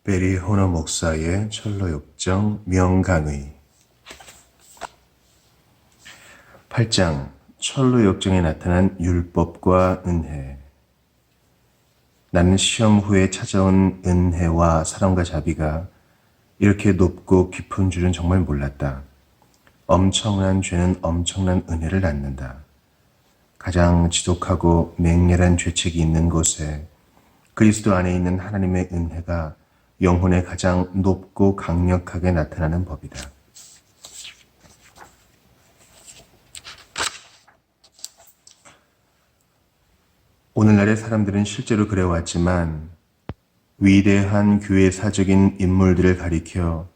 베리 호너 목사의 철로역정 명강의 8장 철로역정에 나타난 율법과 은혜. 나는 시험 후에 찾아온 은혜와 사랑과 자비가 이렇게 높고 깊은 줄은 정말 몰랐다. 엄청난 죄는 엄청난 은혜를 낳는다. 가장 지독하고 맹렬한 죄책이 있는 곳에 그리스도 안에 있는 하나님의 은혜가 영혼에 가장 높고 강력하게 나타나는 법이다. 오늘날의 사람들은 실제로 그래왔지만 위대한 교회사적인 인물들을 가리켜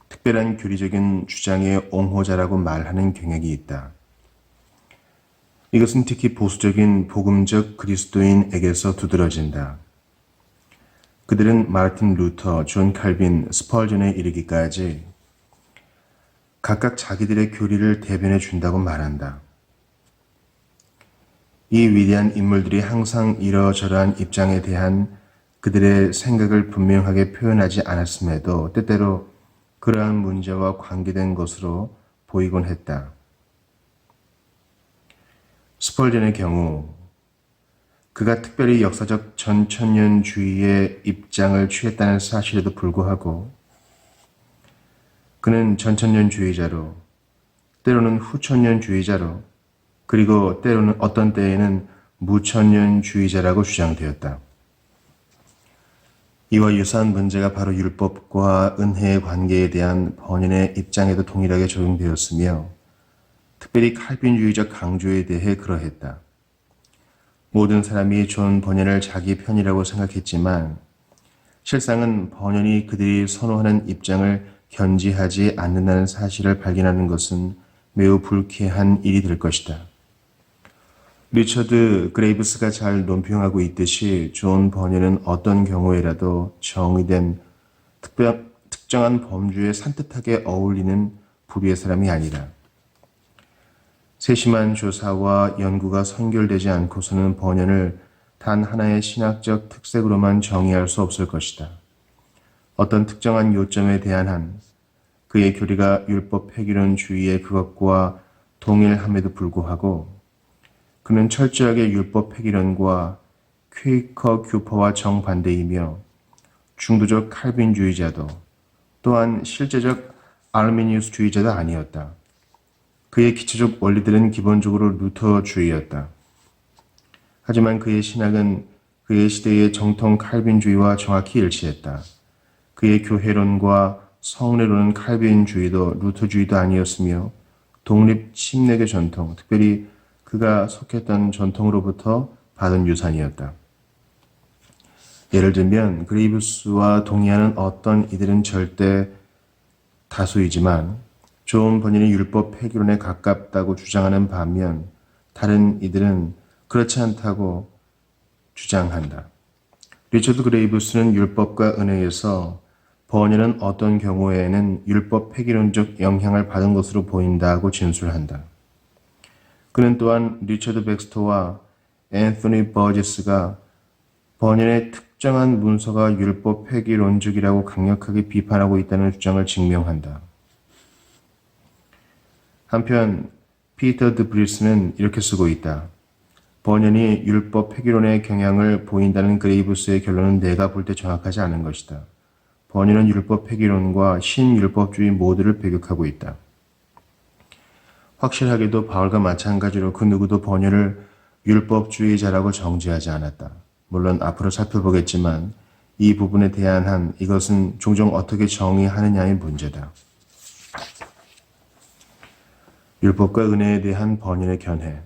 특별한 교리적인 주장의 옹호자라고 말하는 경향이 있다. 이것은 특히 보수적인 복음적 그리스도인에게서 두드러진다. 그들은 마르틴 루터, 존 칼빈, 스펄전에 이르기까지 각각 자기들의 교리를 대변해 준다고 말한다. 이 위대한 인물들이 항상 이러저러한 입장에 대한 그들의 생각을 분명하게 표현하지 않았음에도 때때로 그러한 문제와 관계된 것으로 보이곤 했다. 스펄전의 경우 그가 특별히 역사적 전천년주의의 입장을 취했다는 사실에도 불구하고 그는 전천년주의자로 때로는 후천년주의자로 그리고 때로는 어떤 때에는 무천년주의자라고 주장되었다. 이와 유사한 문제가 바로 율법과 은혜의 관계에 대한 번연의 입장에도 동일하게 적용되었으며 특별히 칼빈주의적 강조에 대해 그러했다. 모든 사람이 존 번연을 자기 편이라고 생각했지만 실상은 번연이 그들이 선호하는 입장을 견지하지 않는다는 사실을 발견하는 것은 매우 불쾌한 일이 될 것이다. 리처드 그레이브스가 잘 논평하고 있듯이 존 번연은 어떤 경우에라도 정의된 특정한 범주에 산뜻하게 어울리는 부류의 사람이 아니라 세심한 조사와 연구가 선결되지 않고서는 번연을 단 하나의 신학적 특색으로만 정의할 수 없을 것이다. 어떤 특정한 요점에 대한 한 그의 교리가 율법 폐기론주의의 그것과 동일함에도 불구하고 그는 철저하게 율법 폐기론과 퀘이커 교파와 정반대이며 중도적 칼빈주의자도 또한 실제적 아르미니우스주의자도 아니었다. 그의 기초적 원리들은 기본적으로 루터주의였다. 하지만 그의 신학은 그의 시대의 정통 칼빈주의와 정확히 일치했다. 그의 교회론과 성례론은 칼빈주의도 루터주의도 아니었으며 독립 침례교 전통, 특별히 그가 속했던 전통으로부터 받은 유산이었다. 예를 들면 그레이브스와 동의하는 어떤 이들은 절대 다수이지만 존 번연이 율법 폐기론에 가깝다고 주장하는 반면 다른 이들은 그렇지 않다고 주장한다. 리처드 그레이브스는 율법과 은혜에서 번연은 어떤 경우에는 율법 폐기론적 영향을 받은 것으로 보인다고 진술한다. 그는 또한 리처드 백스터와 앤서니 버제스가 번연의 특정한 문서가 율법 폐기론적이라고 강력하게 비판하고 있다는 주장을 증명한다. 한편 피터 드 브리스는 이렇게 쓰고 있다. 번연이 율법 폐기론의 경향을 보인다는 그레이브스의 결론은 내가 볼 때 정확하지 않은 것이다. 번연은 율법 폐기론과 신율법주의 모두를 배격하고 있다. 확실하게도 바울과 마찬가지로 그 누구도 번연을 율법주의자라고 정죄하지 않았다. 물론 앞으로 살펴보겠지만 이 부분에 대한 한 이것은 종종 어떻게 정의하느냐의 문제다. 율법과 은혜에 대한 번연의 견해,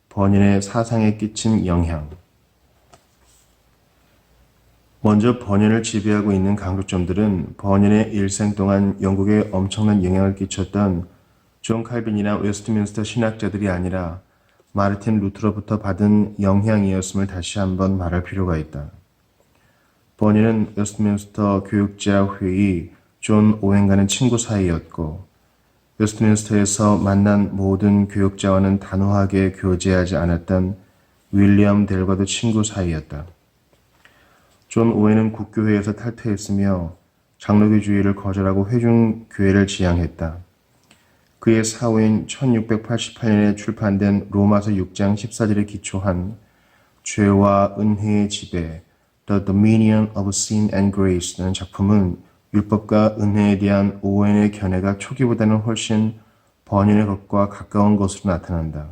번연의 사상에 끼친 영향. 먼저 번연을 지배하고 있는 강조점들은 번연의 일생 동안 영국에 엄청난 영향을 끼쳤던 존 칼빈이나 웨스트민스터 신학자들이 아니라 마르틴 루터로부터 받은 영향이었음을 다시 한번 말할 필요가 있다. 번연은 웨스트민스터 교육자 회의 존 오웬과는 친구 사이였고 웨스트민스터에서 만난 모든 교육자와는 단호하게 교제하지 않았던 윌리엄 델과도 친구 사이였다. 존 오웬은 국교회에서 탈퇴했으며 장로교주의를 거절하고 회중교회를 지향했다. 그의 사후인 1688년에 출판된 로마서 6장 14절에 기초한 죄와 은혜의 지배, The Dominion of Sin and Grace라는 작품은 율법과 은혜에 대한 오웬의 견해가 초기보다는 훨씬 번연의 것과 가까운 것으로 나타난다.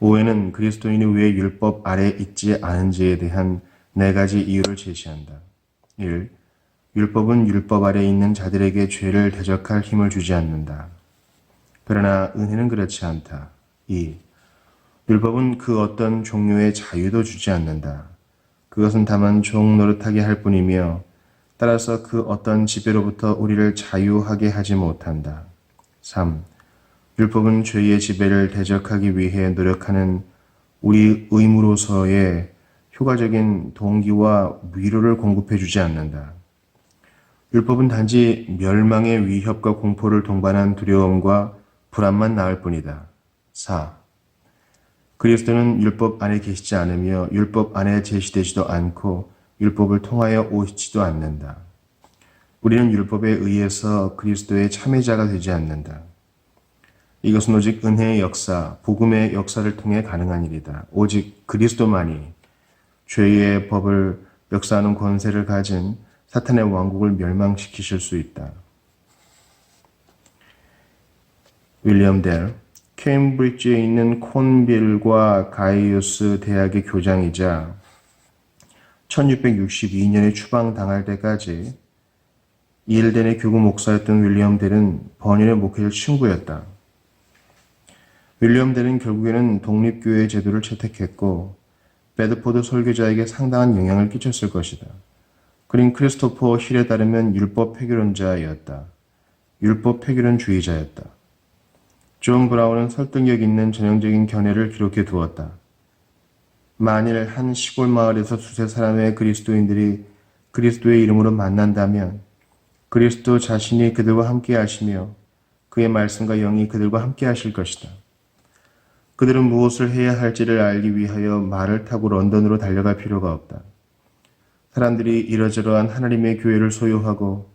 오웬은 그리스도인이 왜 율법 아래 있지 않은지에 대한 네 가지 이유를 제시한다. 1. 율법은 율법 아래 있는 자들에게 죄를 대적할 힘을 주지 않는다. 그러나 은혜는 그렇지 않다. 2. 율법은 그 어떤 종류의 자유도 주지 않는다. 그것은 다만 종 노릇하게 할 뿐이며 따라서 그 어떤 지배로부터 우리를 자유하게 하지 못한다. 3. 율법은 죄의 지배를 대적하기 위해 노력하는 우리 의무로서의 효과적인 동기와 위로를 공급해 주지 않는다. 율법은 단지 멸망의 위협과 공포를 동반한 두려움과 불안만 낳을 뿐이다. 4. 그리스도는 율법 안에 계시지 않으며 율법 안에 제시되지도 않고 율법을 통하여 오시지도 않는다. 우리는 율법에 의해서 그리스도의 참여자가 되지 않는다. 이것은 오직 은혜의 역사, 복음의 역사를 통해 가능한 일이다. 오직 그리스도만이 죄의 법을 역사하는 권세를 가진 사탄의 왕국을 멸망시키실 수 있다. 윌리엄 델, 케임브리지에 있는 콘빌과 가이우스 대학의 교장이자 1662년에 추방당할 때까지 이엘덴의 교구 목사였던 윌리엄 델은 번연의 목회자 친구였다. 윌리엄 델은 결국에는 독립교회 제도를 채택했고 베드포드 설교자에게 상당한 영향을 끼쳤을 것이다. 그린 크리스토퍼 힐에 따르면 율법 폐교론자였다. 율법 폐교론주의자였다. 존 브라운은 설득력 있는 전형적인 견해를 기록해 두었다. 만일 한 시골 마을에서 수세 사람의 그리스도인들이 그리스도의 이름으로 만난다면 그리스도 자신이 그들과 함께 하시며 그의 말씀과 영이 그들과 함께 하실 것이다. 그들은 무엇을 해야 할지를 알기 위하여 말을 타고 런던으로 달려갈 필요가 없다. 사람들이 이러저러한 하나님의 교회를 소유하고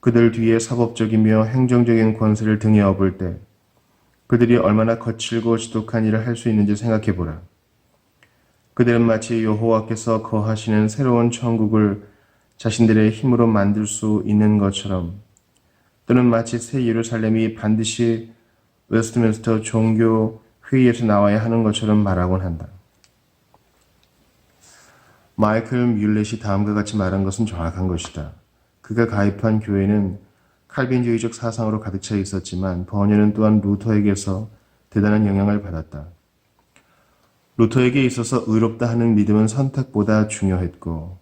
그들 뒤에 사법적이며 행정적인 권세를 등에 업을 때 그들이 얼마나 거칠고 지독한 일을 할 수 있는지 생각해보라. 그들은 마치 여호와께서 거하시는 새로운 천국을 자신들의 힘으로 만들 수 있는 것처럼 또는 마치 새 예루살렘이 반드시 웨스트민스터 종교 회의에서 나와야 하는 것처럼 말하곤 한다. 마이클 뮬렛이 다음과 같이 말한 것은 정확한 것이다. 그가 가입한 교회는 칼빈주의적 사상으로 가득 차 있었지만 번연은 또한 루터에게서 대단한 영향을 받았다. 루터에게 있어서 의롭다 하는 믿음은 선택보다 중요했고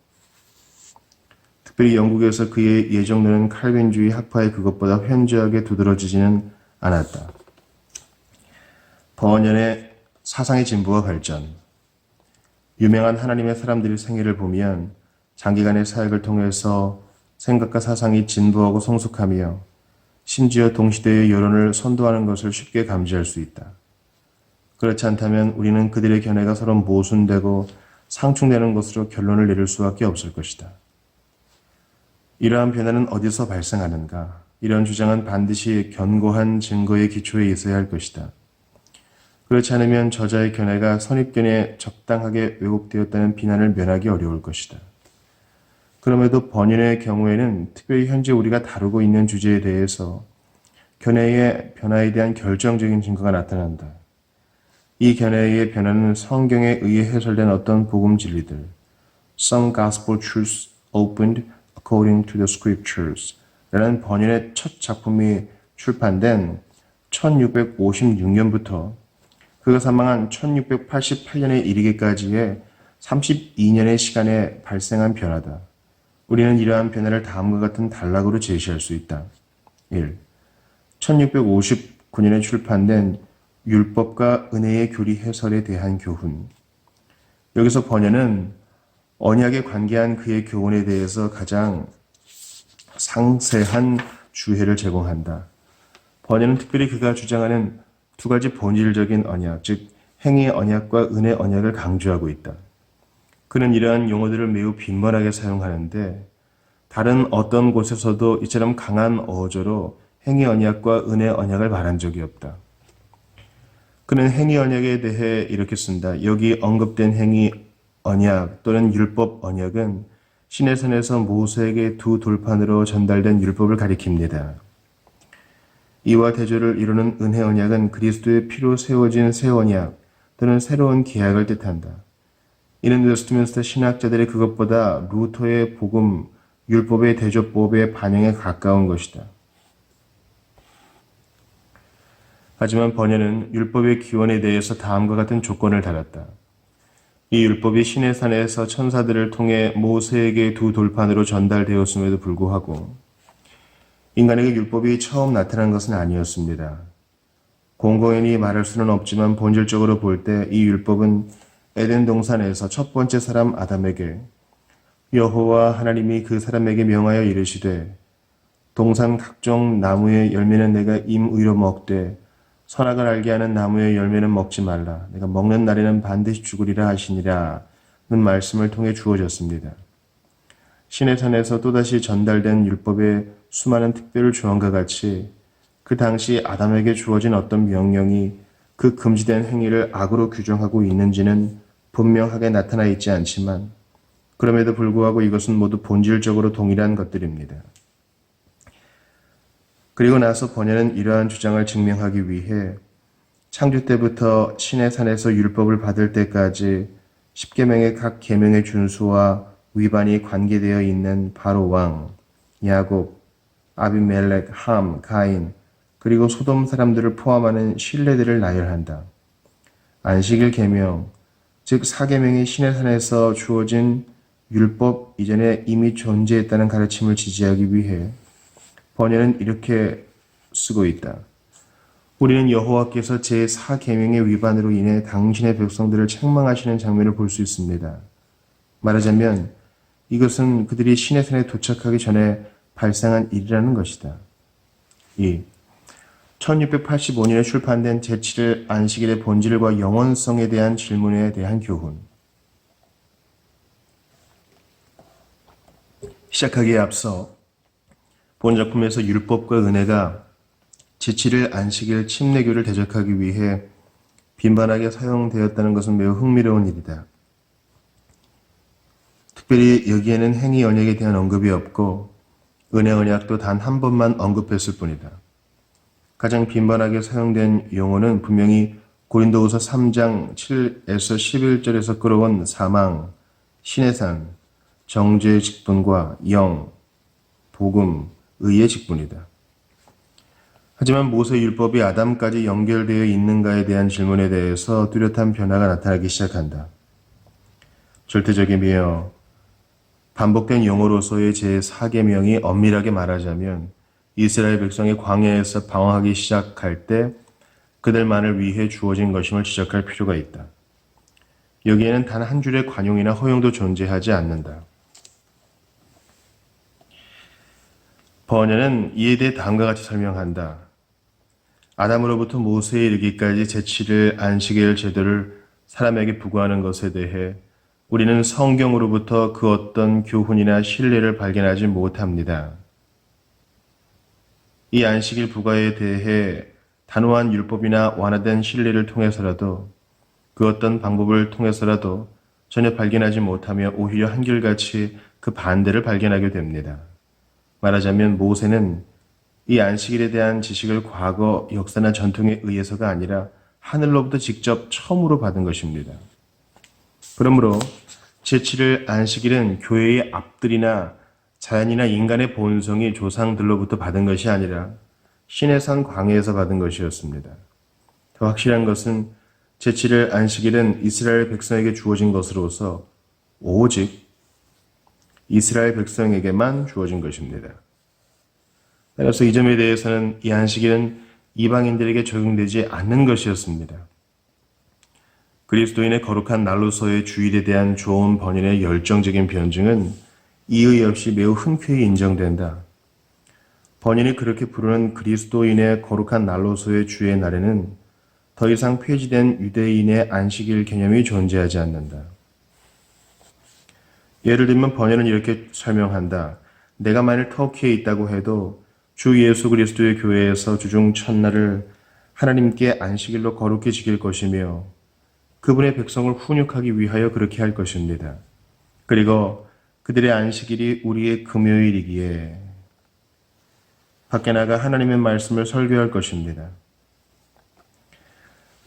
특별히 영국에서 그의 예정론은 칼빈주의 학파의 그것보다 현저하게 두드러지지는 않았다. 번연의 사상의 진보와 발전, 유명한 하나님의 사람들의 생애를 보면 장기간의 사역을 통해서 생각과 사상이 진보하고 성숙하며 심지어 동시대의 여론을 선도하는 것을 쉽게 감지할 수 있다. 그렇지 않다면 우리는 그들의 견해가 서로 모순되고 상충되는 것으로 결론을 내릴 수밖에 없을 것이다. 이러한 변화는 어디서 발생하는가? 이런 주장은 반드시 견고한 증거의 기초에 있어야 할 것이다. 그렇지 않으면 저자의 견해가 선입견에 적당하게 왜곡되었다는 비난을 면하기 어려울 것이다. 그럼에도 번연의 경우에는 특별히 현재 우리가 다루고 있는 주제에 대해서 견해의 변화에 대한 결정적인 증거가 나타난다. 이 견해의 변화는 성경에 의해 해설된 어떤 복음 진리들, Some Gospel Truths Opened According to the Scriptures 라는 번연의 첫 작품이 출판된 1656년부터 그가 사망한 1688년에 이르기까지의 32년의 시간에 발생한 변화다. 우리는 이러한 변화를 다음과 같은 단락으로 제시할 수 있다. 1. 1659년에 출판된 율법과 은혜의 교리 해설에 대한 교훈. 여기서 번연은 언약에 관계한 그의 교훈에 대해서 가장 상세한 주해를 제공한다. 번연은 특별히 그가 주장하는 두 가지 본질적인 언약, 즉 행위의 언약과 은혜 언약을 강조하고 있다. 그는 이러한 용어들을 매우 빈번하게 사용하는데 다른 어떤 곳에서도 이처럼 강한 어조로 행위 언약과 은혜 언약을 말한 적이 없다. 그는 행위 언약에 대해 이렇게 쓴다. 여기 언급된 행위 언약 또는 율법 언약은 시내산에서 모세에게 두 돌판으로 전달된 율법을 가리킵니다. 이와 대조를 이루는 은혜 언약은 그리스도의 피로 세워진 새 언약 또는 새로운 계약을 뜻한다. 이는 웨스트민스터 신학자들이 그것보다 루터의 복음, 율법의 대조법의 반영에 가까운 것이다. 하지만 번연은 율법의 기원에 대해서 다음과 같은 조건을 달았다. 이 율법이 시내산에서 천사들을 통해 모세에게 두 돌판으로 전달되었음에도 불구하고 인간에게 율법이 처음 나타난 것은 아니었습니다. 공공연히 말할 수는 없지만 본질적으로 볼 때 이 율법은 에덴 동산에서 첫 번째 사람 아담에게 여호와 하나님이 그 사람에게 명하여 이르시되 동산 각종 나무의 열매는 내가 임의로 먹되 선악을 알게 하는 나무의 열매는 먹지 말라. 내가 먹는 날에는 반드시 죽으리라 하시니라. 는 말씀을 통해 주어졌습니다. 시내산에서 또다시 전달된 율법의 수많은 특별 조항과 같이 그 당시 아담에게 주어진 어떤 명령이 그 금지된 행위를 악으로 규정하고 있는지는 분명하게 나타나 있지 않지만 그럼에도 불구하고 이것은 모두 본질적으로 동일한 것들입니다. 그리고 나서 번연은 이러한 주장을 증명하기 위해 창조 때부터 시내산에서 율법을 받을 때까지 십계명의 각 계명의 준수와 위반이 관계되어 있는 바로 왕, 야곱, 아비멜렉, 함, 가인, 그리고 소돔 사람들을 포함하는 신뢰들을 나열한다. 안식일 계명, 즉 사계명이 시내산에서 주어진 율법 이전에 이미 존재했다는 가르침을 지지하기 위해 번연은 이렇게 쓰고 있다. 우리는 여호와께서 제4계명의 위반으로 인해 당신의 백성들을 책망하시는 장면을 볼 수 있습니다. 말하자면 이것은 그들이 시내산에 도착하기 전에 발생한 일이라는 것이다. 2. 1685년에 출판된 제7일 안식일의 본질과 영원성에 대한 질문에 대한 교훈. 시작하기에 앞서 본 작품에서 율법과 은혜가 제7일 안식일 침례교를 대적하기 위해 빈번하게 사용되었다는 것은 매우 흥미로운 일이다. 특별히 여기에는 행위 언약에 대한 언급이 없고 은혜 언약도 단 한 번만 언급했을 뿐이다. 가장 빈번하게 사용된 용어는 분명히 고린도후서 3장 7에서 11절에서 끌어온 사망, 시내산, 정죄의 직분과 영, 복음, 의의 직분이다. 하지만 모세 율법이 아담까지 연결되어 있는가에 대한 질문에 대해서 뚜렷한 변화가 나타나기 시작한다. 절대적이며 반복된 용어로서의 제4계명이 엄밀하게 말하자면 이스라엘 백성이 광야에서 방황하기 시작할 때 그들만을 위해 주어진 것임을 지적할 필요가 있다. 여기에는 단 한 줄의 관용이나 허용도 존재하지 않는다. 번연은 이에 대해 다음과 같이 설명한다. 아담으로부터 모세에 이르기까지 제7일 안식일 제도를 사람에게 부과하는 것에 대해 우리는 성경으로부터 그 어떤 교훈이나 신뢰를 발견하지 못합니다. 이 안식일 부과에 대해 단호한 율법이나 완화된 신뢰를 통해서라도 그 어떤 방법을 통해서라도 전혀 발견하지 못하며 오히려 한결같이 그 반대를 발견하게 됩니다. 말하자면 모세는 이 안식일에 대한 지식을 과거 역사나 전통에 의해서가 아니라 하늘로부터 직접 처음으로 받은 것입니다. 그러므로 제7일 안식일은 교회의 앞들이나 자연이나 인간의 본성이 조상들로부터 받은 것이 아니라 신의 산 광야에서 받은 것이었습니다. 더 확실한 것은 제7일 안식일은 이스라엘 백성에게 주어진 것으로서 오직 이스라엘 백성에게만 주어진 것입니다. 따라서 이 점에 대해서는 이 안식일은 이방인들에게 적용되지 않는 것이었습니다. 그리스도인의 거룩한 날로서의 주일에 대한 좋은 번연의 열정적인 변증은 이의 없이 매우 흔쾌히 인정된다. 번연이 그렇게 부르는 그리스도인의 거룩한 날로서의 주의 날에는 더 이상 폐지된 유대인의 안식일 개념이 존재하지 않는다. 예를 들면 번연은 이렇게 설명한다. 내가 만일 터키에 있다고 해도 주 예수 그리스도의 교회에서 주중 첫날을 하나님께 안식일로 거룩히 지킬 것이며 그분의 백성을 훈육하기 위하여 그렇게 할 것입니다. 그리고 그들의 안식일이 우리의 금요일이기에 밖에 나가 하나님의 말씀을 설교할 것입니다.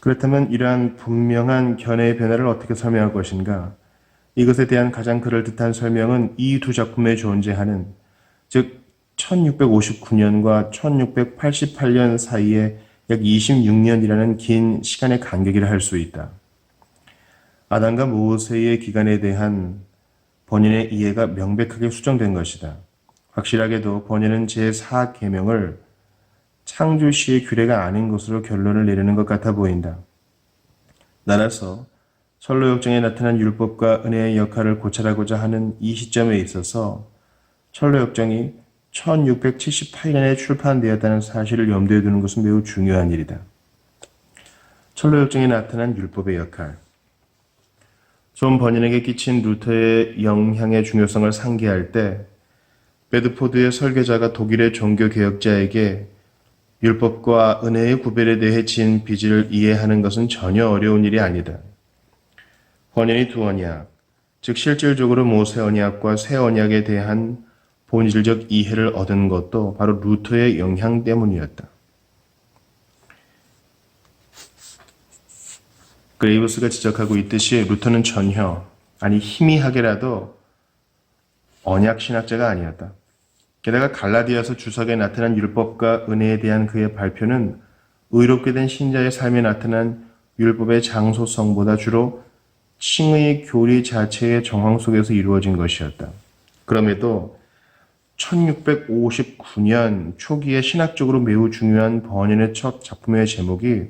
그렇다면 이러한 분명한 견해의 변화를 어떻게 설명할 것인가? 이것에 대한 가장 그럴듯한 설명은 이 두 작품에 존재하는, 즉 1659년과 1688년 사이에 약 26년이라는 긴 시간의 간격이라 할 수 있다. 아담과 모세의 기간에 대한 번연의 이해가 명백하게 수정된 것이다. 확실하게도 번연은 제4계명을 창조시의 규례가 아닌 것으로 결론을 내리는 것 같아 보인다. 따라서 철로역정에 나타난 율법과 은혜의 역할을 고찰하고자 하는 이 시점에 있어서 철로역정이 1678년에 출판되었다는 사실을 염두에 두는 것은 매우 중요한 일이다. 철로역정에 나타난 율법의 역할. 존 번연에게 끼친 루터의 영향의 중요성을 상기할 때 베드포드의 설계자가 독일의 종교개혁자에게 율법과 은혜의 구별에 대해 지은 빚을 이해하는 것은 전혀 어려운 일이 아니다. 번연이 두 언약, 즉 실질적으로 모세 언약과 새 언약에 대한 본질적 이해를 얻은 것도 바로 루터의 영향 때문이었다. 그레이브스가 지적하고 있듯이 루터는 전혀, 아니 희미하게라도 언약 신학자가 아니었다. 게다가 갈라디아서 주석에 나타난 율법과 은혜에 대한 그의 발표는 의롭게 된 신자의 삶에 나타난 율법의 장소성보다 주로 칭의 교리 자체의 정황 속에서 이루어진 것이었다. 그럼에도 1659년 초기에 신학적으로 매우 중요한 번연의 첫 작품의 제목이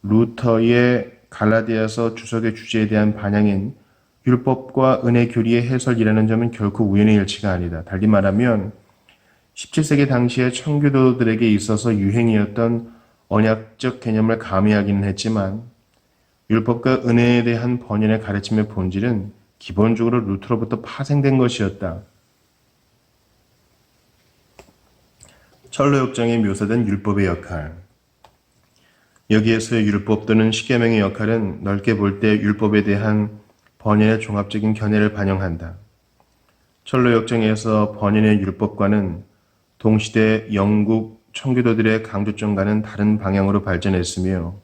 루터의 갈라디아서 주석의 주제에 대한 반향인 율법과 은혜 교리의 해설이라는 점은 결코 우연의 일치가 아니다. 달리 말하면 17세기 당시의 청교도들에게 있어서 유행이었던 언약적 개념을 가미하기는 했지만 율법과 은혜에 대한 번연의 가르침의 본질은 기본적으로 루터로부터 파생된 것이었다. 철로역정에 묘사된 율법의 역할. 여기에서의 율법 또는 십계명의 역할은 넓게 볼 때 율법에 대한 번연의 종합적인 견해를 반영한다. 철로역정에서 번연의 율법과는 동시대 영국 청교도들의 강조점과는 다른 방향으로 발전했으며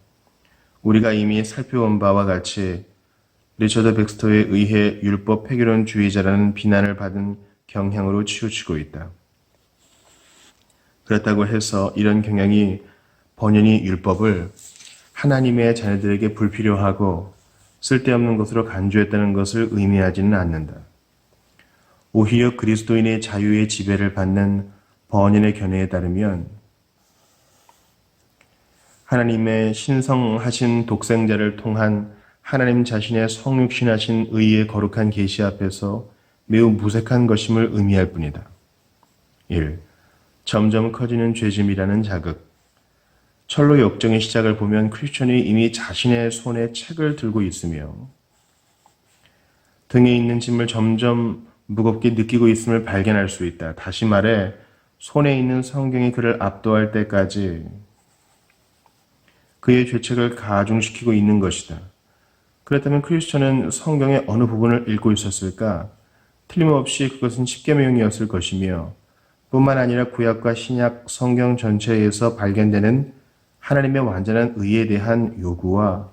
우리가 이미 살펴본 바와 같이 리처드 백스터에 의해 율법 폐교론주의자라는 비난을 받은 경향으로 치우치고 있다. 그렇다고 해서 이런 경향이 번연이 율법을 하나님의 자녀들에게 불필요하고 쓸데없는 것으로 간주했다는 것을 의미하지는 않는다. 오히려 그리스도인의 자유의 지배를 받는 번연의 견해에 따르면 하나님의 신성하신 독생자를 통한 하나님 자신의 성육신하신 의의 거룩한 계시 앞에서 매우 무색한 것임을 의미할 뿐이다. 1. 점점 커지는 죄짐이라는 자극. 철로 역정의 시작을 보면 크리스천이 이미 자신의 손에 책을 들고 있으며 등에 있는 짐을 점점 무겁게 느끼고 있음을 발견할 수 있다. 다시 말해 손에 있는 성경이 그를 압도할 때까지 그의 죄책을 가중시키고 있는 것이다. 그렇다면 크리스천은 성경의 어느 부분을 읽고 있었을까? 틀림없이 그것은 십계명이었을 것이며 뿐만 아니라 구약과 신약 성경 전체에서 발견되는 하나님의 완전한 의에 대한 요구와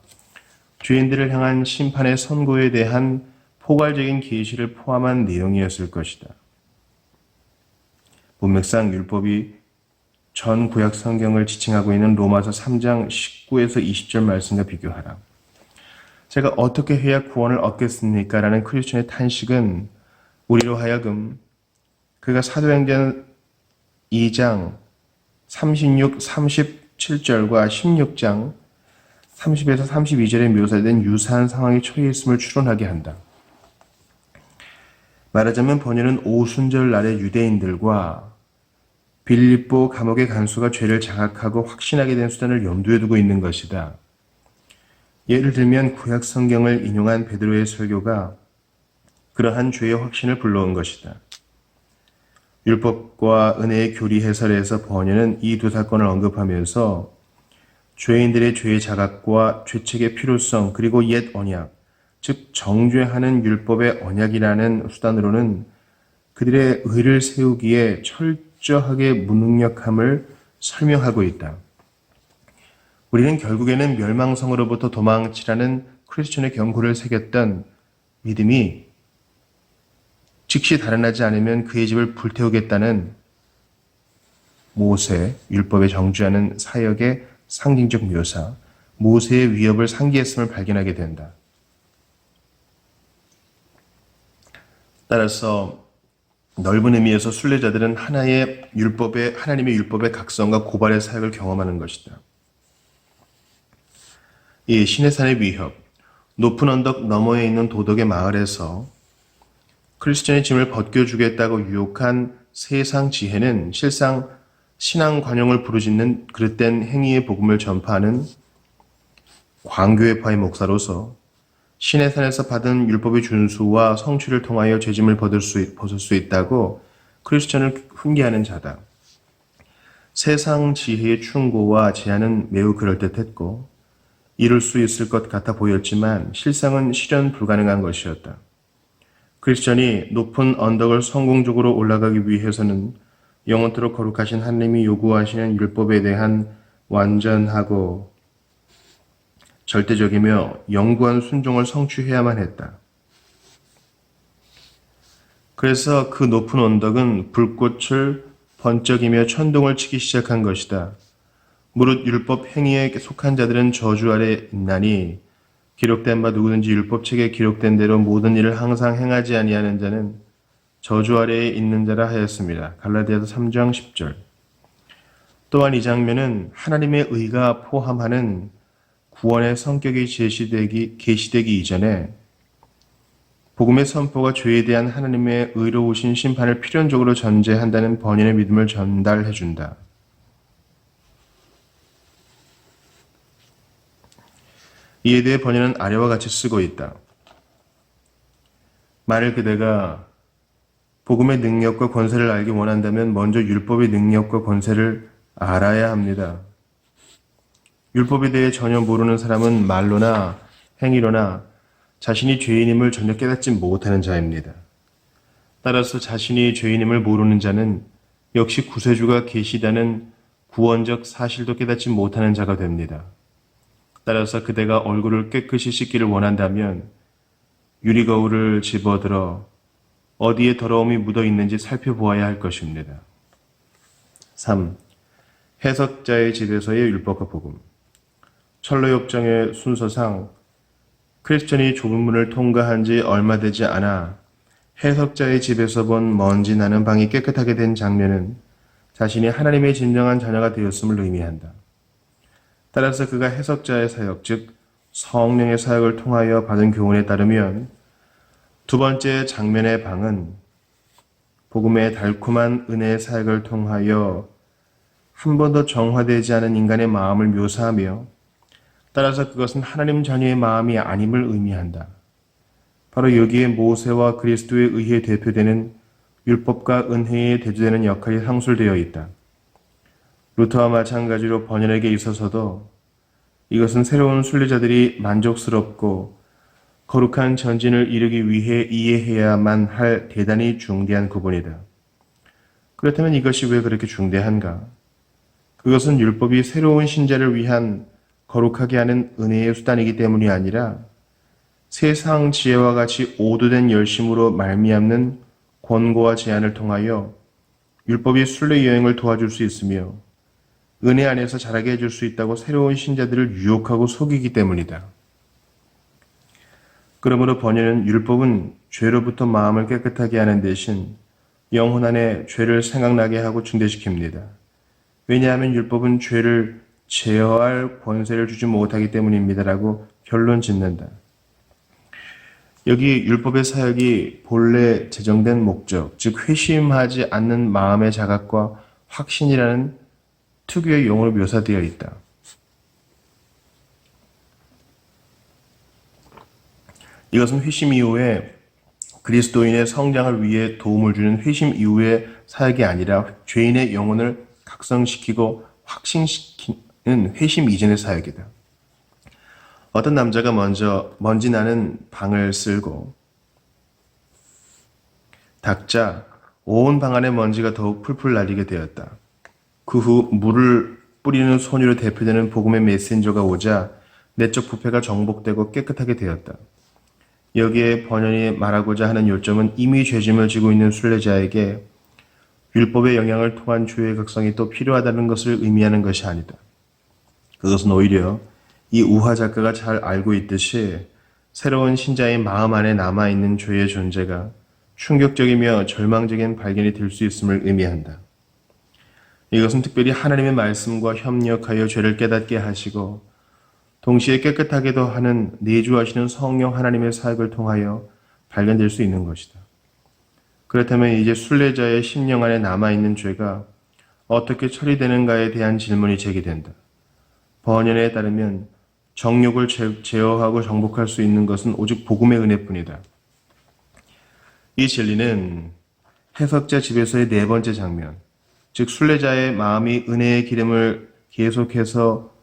죄인들을 향한 심판의 선고에 대한 포괄적인 계시를 포함한 내용이었을 것이다. 문맥상 율법이 전 구약 성경을 지칭하고 있는 로마서 3장 19에서 20절 말씀과 비교하라. 제가 어떻게 해야 구원을 얻겠습니까? 라는 크리스천의 탄식은 우리로 하여금 그가 사도행전 2장 36, 37절과 16장 30에서 32절에 묘사된 유사한 상황에 처해 있음을 추론하게 한다. 말하자면 번연은 오순절 날의 유대인들과 빌립보 감옥의 간수가 죄를 자각하고 확신하게 된 수단을 염두에 두고 있는 것이다. 예를 들면 구약 성경을 인용한 베드로의 설교가 그러한 죄의 확신을 불러온 것이다. 율법과 은혜의 교리 해설에서 번연은 이 두 사건을 언급하면서 죄인들의 죄의 자각과 죄책의 필요성 그리고 옛 언약, 즉 정죄하는 율법의 언약이라는 수단으로는 그들의 의를 세우기에 철저하게 무능력함을 설명하고 있다. 우리는 결국에는 멸망성으로부터 도망치라는 크리스천의 경고를 새겼던 믿음이 즉시 달아나지 않으면 그의 집을 불태우겠다는 모세, 율법에 정죄하는 사역의 상징적 묘사, 모세의 위협을 상기했음을 발견하게 된다. 따라서 넓은 의미에서 순례자들은 하나님의 율법의 각성과 고발의 사역을 경험하는 것이다. 이 시내산의 위협, 높은 언덕 너머에 있는 도덕의 마을에서 크리스천의 짐을 벗겨주겠다고 유혹한 세상 지혜는 실상 신앙 관용을 부르짖는 그릇된 행위의 복음을 전파하는 광교회파의 목사로서 시내산에서 받은 율법의 준수와 성취를 통하여 죄짐을 벗을 수 있다고 크리스천을 훈계하는 자다. 세상 지혜의 충고와 제안은 매우 그럴듯했고 이룰 수 있을 것 같아 보였지만 실상은 실현 불가능한 것이었다. 크리스천이 높은 언덕을 성공적으로 올라가기 위해서는 영원토록 거룩하신 하나님이 요구하시는 율법에 대한 완전하고 절대적이며 영구한 순종을 성취해야만 했다. 그래서 그 높은 언덕은 불꽃을 번쩍이며 천둥을 치기 시작한 것이다. 무릇 율법 행위에 속한 자들은 저주 아래 있나니 기록된 바 누구든지 율법책에 기록된 대로 모든 일을 항상 행하지 아니하는 자는 저주 아래에 있는 자라 하였습니다. 갈라디아서 3장 10절. 또한 이 장면은 하나님의 의가 포함하는 구원의 성격이 계시되기 이전에 복음의 선포가 죄에 대한 하나님의 의로우신 심판을 필연적으로 전제한다는 번연의 믿음을 전달해 준다. 이에 대해 번연은 아래와 같이 쓰고 있다. 만일 그대가 복음의 능력과 권세를 알기 원한다면 먼저 율법의 능력과 권세를 알아야 합니다. 율법에 대해 전혀 모르는 사람은 말로나 행위로나 자신이 죄인임을 전혀 깨닫지 못하는 자입니다. 따라서 자신이 죄인임을 모르는 자는 역시 구세주가 계시다는 구원적 사실도 깨닫지 못하는 자가 됩니다. 따라서 그대가 얼굴을 깨끗이 씻기를 원한다면 유리거울을 집어들어 어디에 더러움이 묻어 있는지 살펴보아야 할 것입니다. 3. 해석자의 집에서의 율법과 복음. 철로역정의 순서상 크리스천이 좁은 문을 통과한 지 얼마 되지 않아 해석자의 집에서 본 먼지 나는 방이 깨끗하게 된 장면은 자신이 하나님의 진정한 자녀가 되었음을 의미한다. 따라서 그가 해석자의 사역, 즉 성령의 사역을 통하여 받은 교훈에 따르면 두 번째 장면의 방은 복음의 달콤한 은혜의 사역을 통하여 한 번도 정화되지 않은 인간의 마음을 묘사하며 따라서 그것은 하나님 자녀의 마음이 아님을 의미한다. 바로 여기에 모세와 그리스도에 의해 대표되는 율법과 은혜에 대조되는 역할이 상술되어 있다. 루터와 마찬가지로 번연에게 있어서도 이것은 새로운 순례자들이 만족스럽고 거룩한 전진을 이루기 위해 이해해야만 할 대단히 중대한 구분이다. 그렇다면 이것이 왜 그렇게 중대한가? 그것은 율법이 새로운 신자를 위한 거룩하게 하는 은혜의 수단이기 때문이 아니라 세상 지혜와 같이 오도된 열심으로 말미암는 권고와 제안을 통하여 율법이 순례 여행을 도와줄 수 있으며 은혜 안에서 자라게 해줄 수 있다고 새로운 신자들을 유혹하고 속이기 때문이다. 그러므로 번연은 율법은 죄로부터 마음을 깨끗하게 하는 대신 영혼 안에 죄를 생각나게 하고 중대시킵니다. 왜냐하면 율법은 죄를 제어할 권세를 주지 못하기 때문입니다라고 결론 짓는다. 여기 율법의 사역이 본래 제정된 목적, 즉 회심하지 않는 마음의 자각과 확신이라는 특유의 용어로 묘사되어 있다. 이것은 회심 이후에 그리스도인의 성장을 위해 도움을 주는 회심 이후의 사역이 아니라 죄인의 영혼을 각성시키고 확신시키는 회심 이전의 사역이다. 어떤 남자가 먼저 먼지 나는 방을 쓸고 닦자 온 방 안의 먼지가 더욱 풀풀 날리게 되었다. 그 후 물을 뿌리는 소녀로 대표되는 복음의 메신저가 오자 내적 부패가 정복되고 깨끗하게 되었다. 여기에 번연이 말하고자 하는 요점은 이미 죄짐을 지고 있는 순례자에게 율법의 영향을 통한 죄의 각성이 또 필요하다는 것을 의미하는 것이 아니다. 그것은 오히려 이 우화 작가가 잘 알고 있듯이 새로운 신자의 마음 안에 남아있는 죄의 존재가 충격적이며 절망적인 발견이 될 수 있음을 의미한다. 이것은 특별히 하나님의 말씀과 협력하여 죄를 깨닫게 하시고 동시에 깨끗하게도 하는 내주하시는 성령 하나님의 사역을 통하여 발견될 수 있는 것이다. 그렇다면 이제 순례자의 심령 안에 남아있는 죄가 어떻게 처리되는가에 대한 질문이 제기된다. 번연에 따르면 정욕을 제어하고 정복할 수 있는 것은 오직 복음의 은혜뿐이다. 이 진리는 해석자 집에서의 네 번째 장면, 즉 순례자의 마음이 은혜의 기름을 계속해서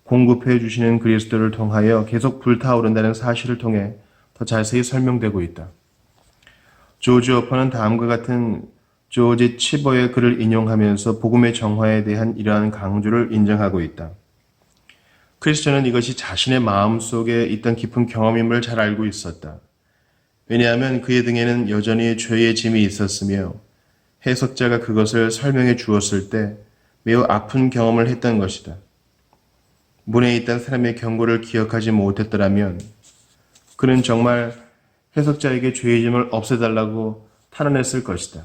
공급해 주시는 그리스도를 통하여 계속 불타오른다는 사실을 통해 더 자세히 설명되고 있다. 조지 어퍼는 다음과 같은 조지 치버의 글을 인용하면서 복음의 정화에 대한 이러한 강조를 인정하고 있다. 크리스천은 이것이 자신의 마음속에 있던 깊은 경험임을 잘 알고 있었다. 왜냐하면 그의 등에는 여전히 죄의 짐이 있었으며 해석자가 그것을 설명해 주었을 때 매우 아픈 경험을 했던 것이다. 문에 있던 사람의 경고를 기억하지 못했더라면 그는 정말 해석자에게 죄의 짐을 없애달라고 탄원했을 것이다.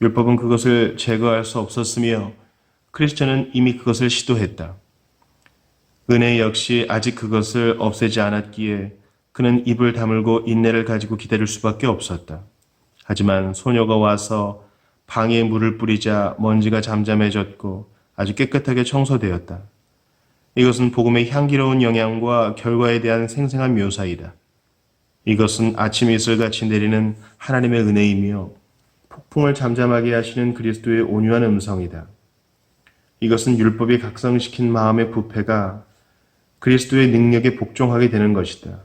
율법은 그것을 제거할 수 없었으며 크리스천은 이미 그것을 시도했다. 은혜 역시 아직 그것을 없애지 않았기에 그는 입을 다물고 인내를 가지고 기다릴 수밖에 없었다. 하지만 소녀가 와서 방에 물을 뿌리자 먼지가 잠잠해졌고 아주 깨끗하게 청소되었다. 이것은 복음의 향기로운 영향과 결과에 대한 생생한 묘사이다. 이것은 아침 이슬같이 내리는 하나님의 은혜이며 폭풍을 잠잠하게 하시는 그리스도의 온유한 음성이다. 이것은 율법이 각성시킨 마음의 부패가 그리스도의 능력에 복종하게 되는 것이다.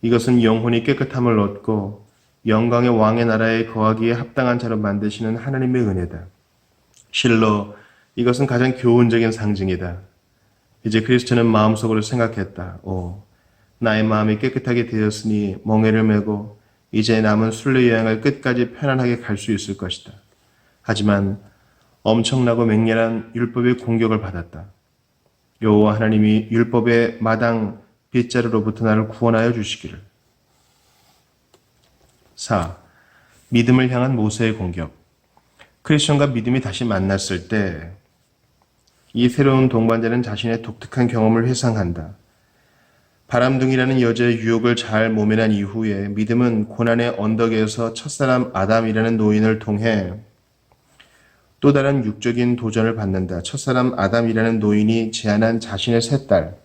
이것은 영혼이 깨끗함을 얻고 영광의 왕의 나라에 거하기에 합당한 자로 만드시는 하나님의 은혜다. 실로 이것은 가장 교훈적인 상징이다. 이제 크리스천은 마음속으로 생각했다. 나의 마음이 깨끗하게 되었으니 멍에를 메고 이제 남은 순례 여행을 끝까지 편안하게 갈 수 있을 것이다. 하지만 엄청나고 맹렬한 율법의 공격을 받았다. 여호와 하나님이 율법의 마당 빗자루로부터 나를 구원하여 주시기를. 4. 믿음을 향한 모세의 공격. 크리스천과 믿음이 다시 만났을 때 이 새로운 동반자는 자신의 독특한 경험을 회상한다. 바람둥이라는 여자의 유혹을 잘 모면한 이후에 믿음은 고난의 언덕에서 첫사람 아담이라는 노인을 통해 또 다른 육적인 도전을 받는다. 첫사람 아담이라는 노인이 제안한 자신의 세 딸,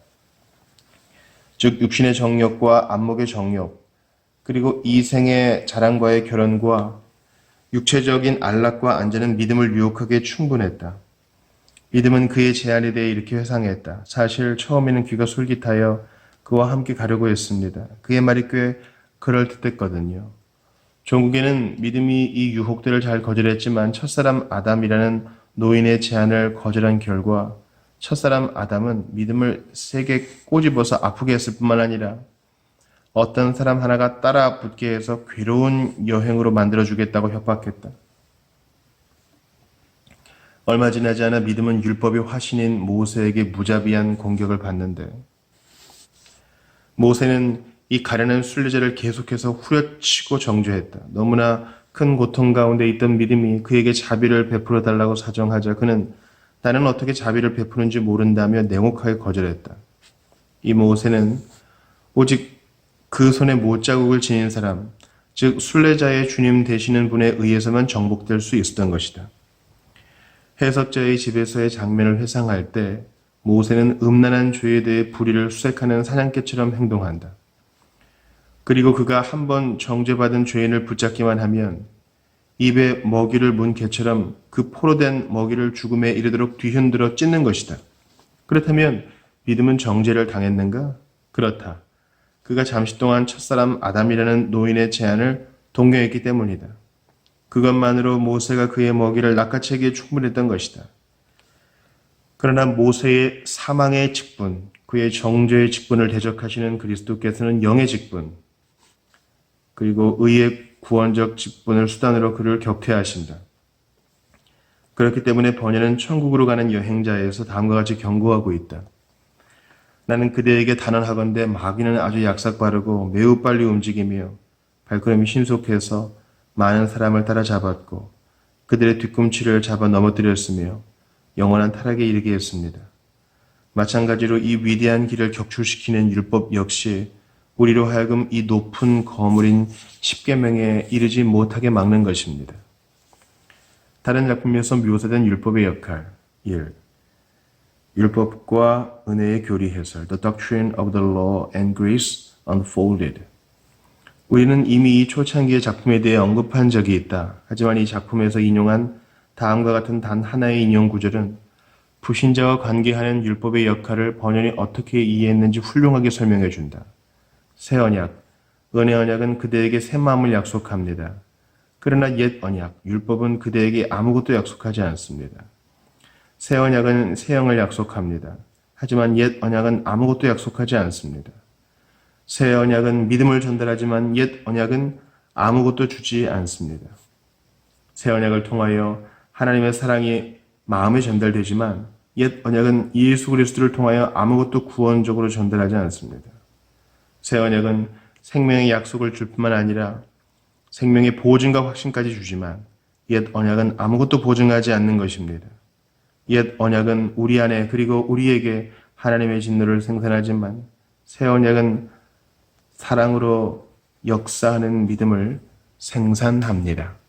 즉 육신의 정욕과 안목의 정욕, 그리고 이생의 자랑과의 결혼과 육체적인 안락과 안전은 믿음을 유혹하기에 충분했다. 믿음은 그의 제안에 대해 이렇게 회상했다. 사실 처음에는 귀가 솔깃하여 그와 함께 가려고 했습니다. 그의 말이 꽤 그럴듯했거든요. 종국에는 믿음이 이 유혹들을 잘 거절했지만 첫사람 아담이라는 노인의 제안을 거절한 결과 첫사람 아담은 믿음을 세게 꼬집어서 아프게 했을 뿐만 아니라 어떤 사람 하나가 따라 붙게 해서 괴로운 여행으로 만들어주겠다고 협박했다. 얼마 지나지 않아 믿음은 율법의 화신인 모세에게 무자비한 공격을 받는데 모세는 이 가련한 순례자를 계속해서 후려치고 정죄했다. 너무나 큰 고통 가운데 있던 믿음이 그에게 자비를 베풀어 달라고 사정하자 그는 나는 어떻게 자비를 베푸는지 모른다며 냉혹하게 거절했다. 이 모세는 오직 그 손에 못자국을 지닌 사람, 즉 순례자의 주님 되시는 분에 의해서만 정복될 수 있었던 것이다. 해석자의 집에서의 장면을 회상할 때 모세는 음란한 죄에 대해 불의를 수색하는 사냥개처럼 행동한다. 그리고 그가 한번 정죄받은 죄인을 붙잡기만 하면 입에 먹이를 문 개처럼 그 포로된 먹이를 죽음에 이르도록 뒤흔들어 찢는 것이다. 그렇다면 믿음은 정죄를 당했는가? 그렇다. 그가 잠시 동안 첫사람 아담이라는 노인의 제안을 동경했기 때문이다. 그것만으로 모세가 그의 먹이를 낚아채기에 충분했던 것이다. 그러나 모세의 사망의 직분, 그의 정죄의 직분을 대적하시는 그리스도께서는 영의 직분, 그리고 의의 구원적 직분을 수단으로 그를 격퇴하신다. 그렇기 때문에 번연은 천국으로 가는 여행자에서 다음과 같이 경고하고 있다. 나는 그대에게 단언하건대 마귀는 아주 약삭빠르고 매우 빨리 움직이며 발걸음이 신속해서 많은 사람을 따라잡았고 그들의 뒤꿈치를 잡아 넘어뜨렸으며 영원한 타락에 이르게 했습니다. 마찬가지로 이 위대한 길을 격출시키는 율법 역시 우리로 하여금 이 높은 거물인 십계명에 이르지 못하게 막는 것입니다. 다른 작품에서 묘사된 율법의 역할 1. 율법과 은혜의 교리 해설 The Doctrine of the Law and Grace Unfolded. 우리는 이미 이 초창기의 작품에 대해 언급한 적이 있다. 하지만 이 작품에서 인용한 다음과 같은 단 하나의 인용 구절은 불신자와 관계하는 율법의 역할을 번연이 어떻게 이해했는지 훌륭하게 설명해 준다. 새 언약, 은혜 언약은 그대에게 새 마음을 약속합니다. 그러나 옛 언약, 율법은 그대에게 아무것도 약속하지 않습니다. 새 언약은 새 영을 약속합니다. 하지만 옛 언약은 아무것도 약속하지 않습니다. 새 언약은 믿음을 전달하지만 옛 언약은 아무것도 주지 않습니다. 새 언약을 통하여 하나님의 사랑이 마음에 전달되지만 옛 언약은 예수 그리스도를 통하여 아무것도 구원적으로 전달하지 않습니다. 새 언약은 생명의 약속을 줄 뿐만 아니라 생명의 보증과 확신까지 주지만 옛 언약은 아무것도 보증하지 않는 것입니다. 옛 언약은 우리 안에 그리고 우리에게 하나님의 진노를 생산하지만 새 언약은 사랑으로 역사하는 믿음을 생산합니다.